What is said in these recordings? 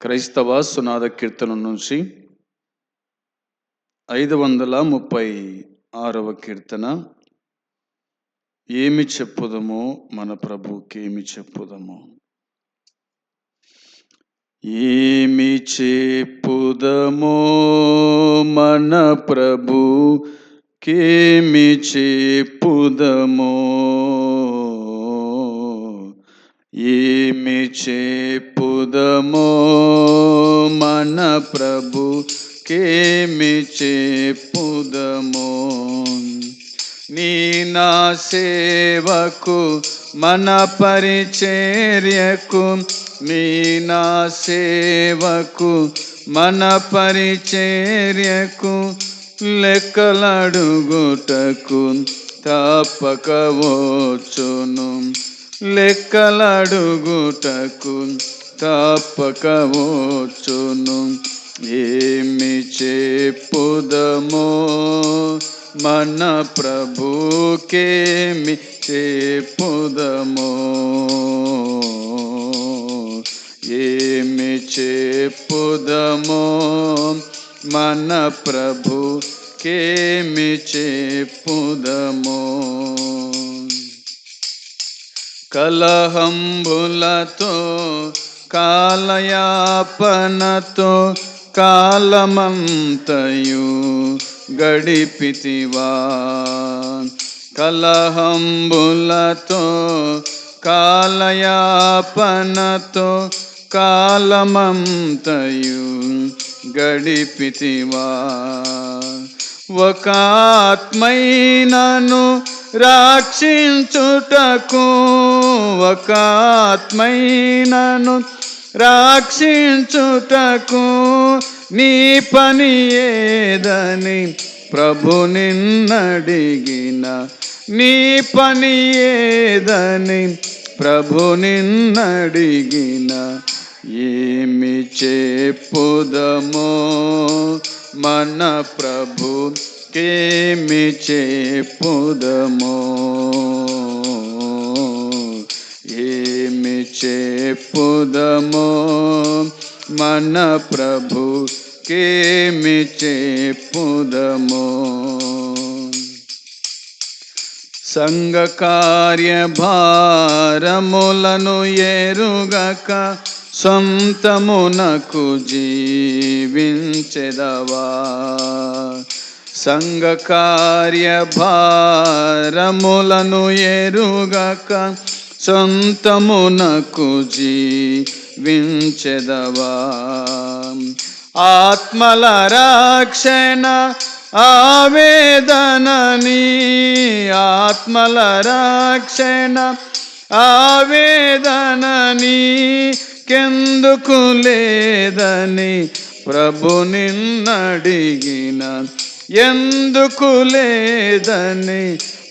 క్రైస్తవ సునాద కీర్తన నుంచి 536వ కీర్తన. ఏమి చెప్పుదమో మన ప్రభుకేమి చెప్పుదమో, ఏమి చెప్పుదమో మన ప్రభుకేమి చెప్పుదమో, ఏమి చెప్పుదమో మన ప్రభుకేమి చెప్పుదమో. నీ నా సేవకు మన పరిచర్యకు, నీ నా సేవకు మన పరిచర్యకు లెక్కలడుగుటకు తప్పక వచ్చును, లెక్కలడుగుటకు తప్పక వచ్చును. ఏమి చెప్పుదమో మన ప్రభుకేమి చెప్పుదమో, ఏమి చెప్పుదమో మన ప్రభుకేమి చెప్పుదమో. కలహంబులతో కాలయాపనతో కాలమంతయు గడిపితివా, కలహంబులతో కాలయాపనతో కాలమంతయు గడిపితివా. ఒక ఆత్మైనను రక్షించుటకు, ఒక ఆత్మైనను రక్షించుటకు నీ పని ఏదని ప్రభు నిన్నడిగిన, నీ పని ఏదని ప్రభు నిన్నడిగిన. ఏమి చెప్పుదమో మన ప్రభుకేమి చెప్పుదమో, ఏమి చెప్పుదమో మన ప్రభుకేమి చెప్పుదమో. సంఘ కార్యభారములను ఎరుగక సొంతమునకు జీవించెదవా, సంఘ కార్యభారములను ఎరుగక సొంతమునకు జీవించెదవా. ఆత్మల రక్షణ ఆవేదనని, ఆత్మల రక్షణ ఆవేదనని కెందుకు లేదని ప్రభు నిన్నడిగిన, ఎందుకు లేదని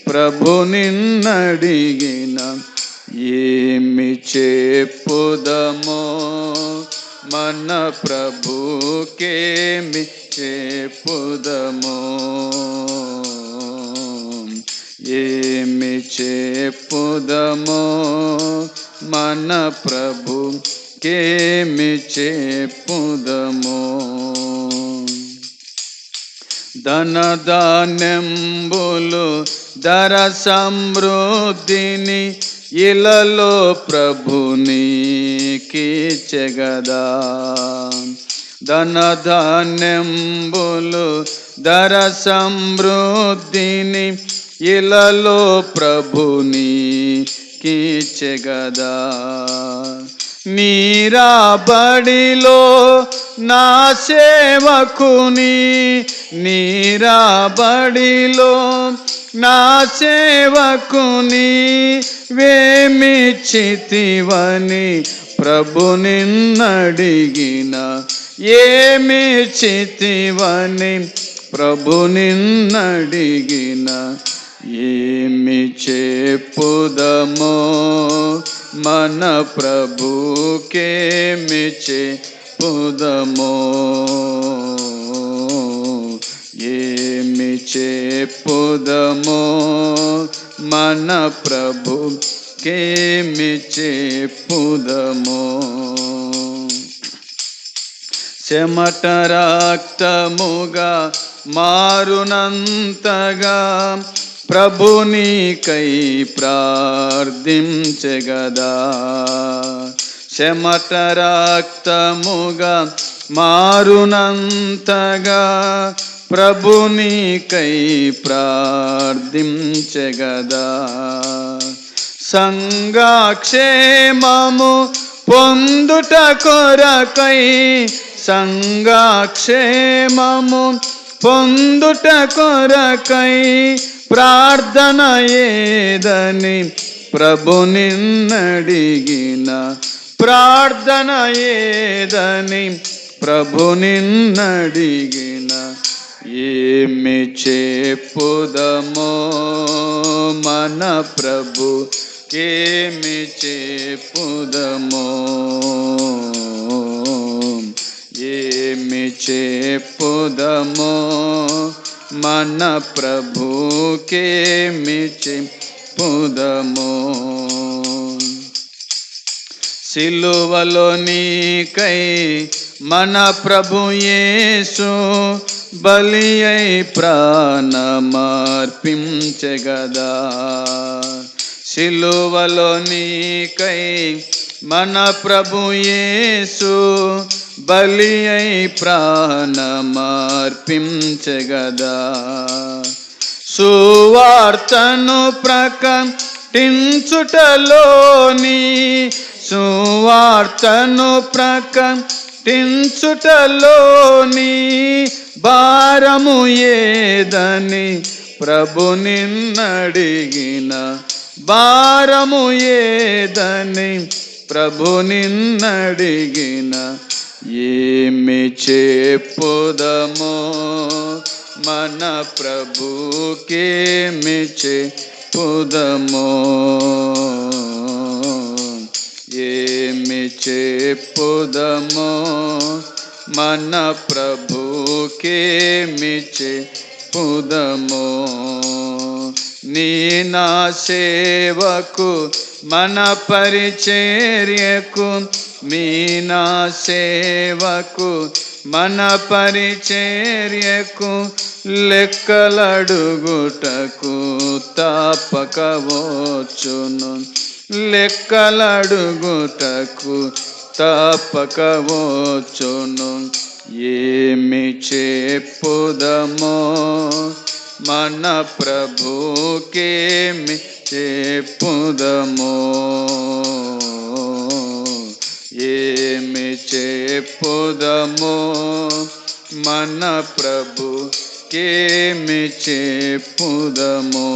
ప్రభు నిన్నడిగిన. ఏమి చెప్పుదమో మన ప్రభుకేమి చెప్పుదమో, ఏమి చెప్పుదమో మన ప్రభుకేమి చెప్పుదమో. ధనధాన్యంబులు ధర సమృద్ధిని ఇలలో ప్రభునికిచ్చెగదా, ధనధాన్యంబులు ధర సమృద్ధిని ఇలలో ప్రభునికిచ్చెగదా. నీరాబడిలో నా సేవకుని, నీరాబడిలో నా సేవకుని వేమిచ్చితివని ప్రభు నిన్నడిగిన, ఏమిచ్చితివని ప్రభు నిన్నడిగిన. ఏమి చెప్పుదమో మన ప్రభుకేమి చెప్పుదమో, ఏమి చెప్పుదమో మన ప్రభుకేమి చెప్పుదమో. చెమట రక్తముగా మారునంతగా ప్రభునికై ప్రార్థించెగదా. చెమట రక్తముగా మారునంతగా ప్రభునికై ప్రార్థించెగదా. సంఘక్షేమము పొందుట కొరకై, సంఘక్షేమము పొందుట కొరకై ప్రార్థన ఏదని ప్రభు నిన్నడిగిన, ప్రార్థన ఏదని ప్రభు నిన్నడిగిన. ఏమి చెప్పుదమో మన ప్రభుకేమి చెప్పుదమో, ఏమి చెప్పుదమో మన ప్రభుకేమి చెప్పుదమో. సిలువలో నీకై మన ప్రభు యేసు బలి అయి ప్రాణమర్పించెగదా. సిలువలో నీకై మన ప్రభు యేసు బలి అయి ప్రాణమర్పించెగదా. సువార్తను ప్రకటించుటలోని, సువార్తను ప్రకటించుటలోని భారము ఏదని ప్రభు నిన్నడిగిన, భారము ఏదని ప్రభు నిన్నడిగిన. ఏమి చెప్పుదమో మన ప్రభుకేమి చెప్పుదమో, ఏమి చెప్పుదమో మన ప్రభుకేమి చెప్పుదమో. నీ నా సేవకు మన పరిచర్యకు, మీ నా సేవకు మన పరిచర్యకు లెక్కలడుగుటకు తప్పకవచ్చును, లెక్కలడుగుటకు తప్పకవచ్చును. ఏమి చెప్పుదమో మన ప్రభుకేమి చెప్పుదమో, ఏమి చెప్పుదమో మన ప్రభుకేమి చెప్పుదమో.